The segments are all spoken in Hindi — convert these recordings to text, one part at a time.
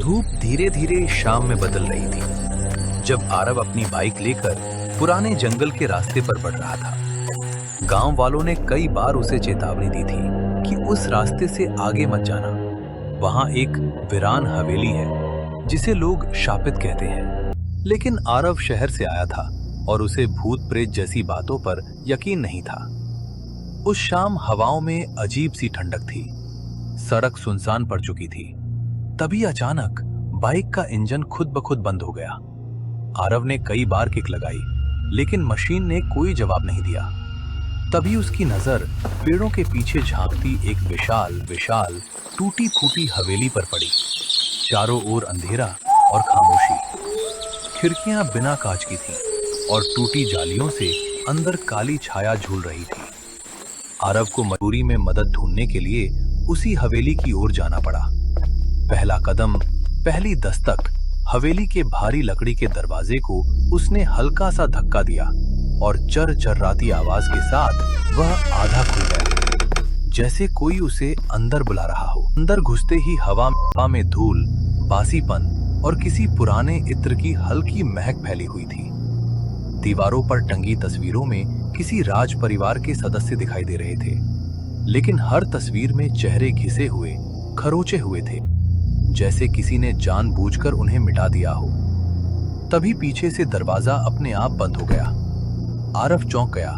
धूप धीरे धीरे शाम में बदल रही थी जब आरव अपनी बाइक लेकर पुराने जंगल के रास्ते पर बढ़ रहा था। गांव वालों ने कई बार उसे चेतावनी दी थी कि उस रास्ते से आगे मत जाना। वहां एक वीरान हवेली है जिसे लोग शापित कहते हैं, लेकिन आरव शहर से आया था और उसे भूत प्रेत जैसी बातों पर यकीन नहीं था। उस शाम हवाओं में अजीब सी ठंडक थी। सड़क सुनसान पड़ चुकी थी। तभी अचानक बाइक का इंजन खुद ब खुद बंद हो गया। आरव ने कई बार किक लगाई, लेकिन मशीन ने कोई जवाब नहीं दिया। तभी उसकी नजर पेड़ों के पीछे झांकती एक विशाल टूटी फूटी हवेली पर पड़ी। चारों ओर अंधेरा और खामोशी। खिड़कियां बिना कांच की थीं और टूटी जालियों से अंदर काली छाया झूल रही थी। आरव को मजबूरी में मदद ढूंढने के लिए उसी हवेली की ओर जाना पड़ा। पहला कदम, पहली दस्तक, हवेली के भारी लकड़ी के दरवाजे को उसने हल्का सा धक्का दिया और चर्राती आवाज के साथ वह आधा खुल गया, जैसे कोई उसे अंदर बुला रहा हो। अंदर घुसते ही हवा में धूल, बासीपन और किसी पुराने इत्र की हल्की महक फैली हुई थी। दीवारों पर टंगी तस्वीरों में किसी राज परिवार के सदस्य दिखाई दे रहे थे, लेकिन हर तस्वीर में चेहरे घिसे हुए, खरोचे हुए थे, जैसे किसी ने जानबूझकर उन्हें मिटा दिया हो। तभी पीछे से दरवाजा अपने आप बंद हो गया। आरव चौंक गया,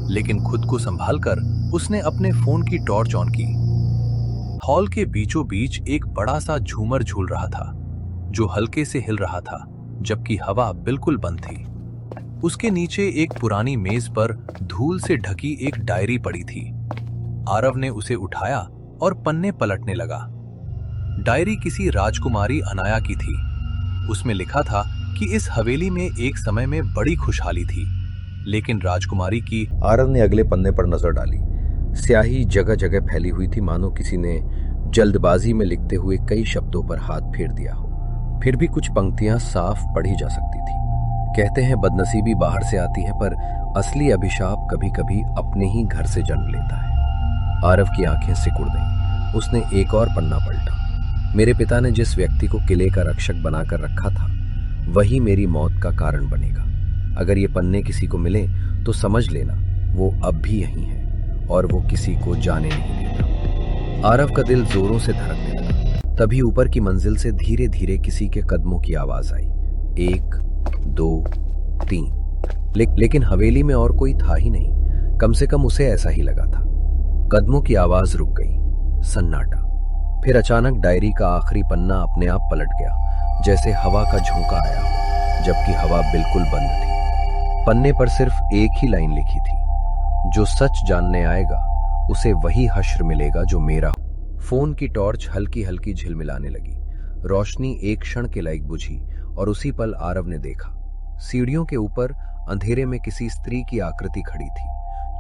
लेकिन खुद को संभालकर उसने अपने फोन की टॉर्च ऑन की। हॉल के बीचों बीच एक बड़ा सा झूमर झूल रहा था, जो हल्के से हिल रहा था, जबकि हवा बिल्कुल बंद थी। उसके नीचे एक पुरानी मेज पर धूल से ढकी एक डायरी पड़ी थी। आरव ने उसे उठाया और पन्ने पलटने लगा। डायरी किसी राजकुमारी अनाया की थी। उसमें लिखा था कि इस हवेली में एक समय में बड़ी खुशहाली थी, लेकिन राजकुमारी की। आरव ने अगले पन्ने पर नजर डाली। स्याही जगह जगह फैली हुई थी, मानो किसी ने जल्दबाजी में लिखते हुए कई शब्दों पर हाथ फेर दिया हो। फिर भी कुछ पंक्तियां साफ पढ़ी जा सकती थी। कहते हैं बदनसीबी बाहर से आती है, पर असली अभिशाप कभी कभी अपने ही घर से जन्म लेता है। आरव की आंखें सिकुड़ गईं। उसने एक और पन्ना पलटा। मेरे पिता ने जिस व्यक्ति को किले का रक्षक बनाकर रखा था, वही मेरी मौत का कारण बनेगा। अगर ये पन्ने किसी को मिले तो समझ लेना वो अब भी यहीं है और वो किसी को जाने नहीं देता। आरव का दिल जोरों से धड़कने लगा। तभी ऊपर की मंजिल से धीरे धीरे किसी के कदमों की आवाज आई। 1 2 3। लेकिन हवेली में और कोई था ही नहीं। कम से कम उसे ऐसा ही लगा था। कदमों की आवाज रुक गई। सन्नाटा। फिर अचानक डायरी का आखिरी पन्ना अपने आप पलट गया, जैसे हवा का झोंका आया हो, जबकि हवा बिल्कुल बंद थी। पन्ने पर सिर्फ एक ही लाइन लिखी थी, जो सच जानने आएगा उसे वही हश्र मिलेगा जो मेरा हो। फोन की टॉर्च हल्की हल्की झिलमिलाने लगी। रोशनी एक क्षण के लायक बुझी और उसी पल आरव ने देखा, सीढ़ियों के ऊपर अंधेरे में किसी स्त्री की आकृति खड़ी थी।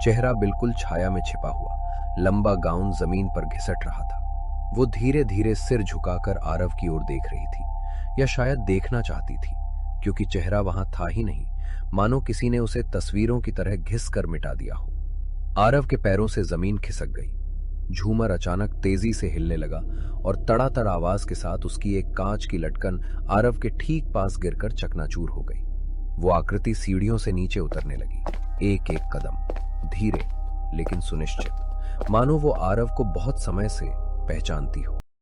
चेहरा बिल्कुल छाया में छिपा हुआ, लंबा गाउन जमीन पर घिसट रहा था। वो धीरे धीरे सिर झुकाकर आरव की ओर देख रही थी, या शायद देखना चाहती थी, क्योंकि चेहरा वहां था ही नहीं, मानो किसी ने उसे तस्वीरों की तरह घिस कर मिटा दिया हो। आरव के पैरों से जमीन खिसक गई। झूमर अचानक तेजी से हिलने लगा और तड़ातड़ आवाज के साथ उसकी एक कांच की लटकन आरव के ठीक पास गिरकर चकनाचूर हो गई। वो आकृति सीढ़ियों से नीचे उतरने लगी, एक एक कदम, धीरे लेकिन सुनिश्चित, मानो वो आरव को बहुत समय से पहचानती हो।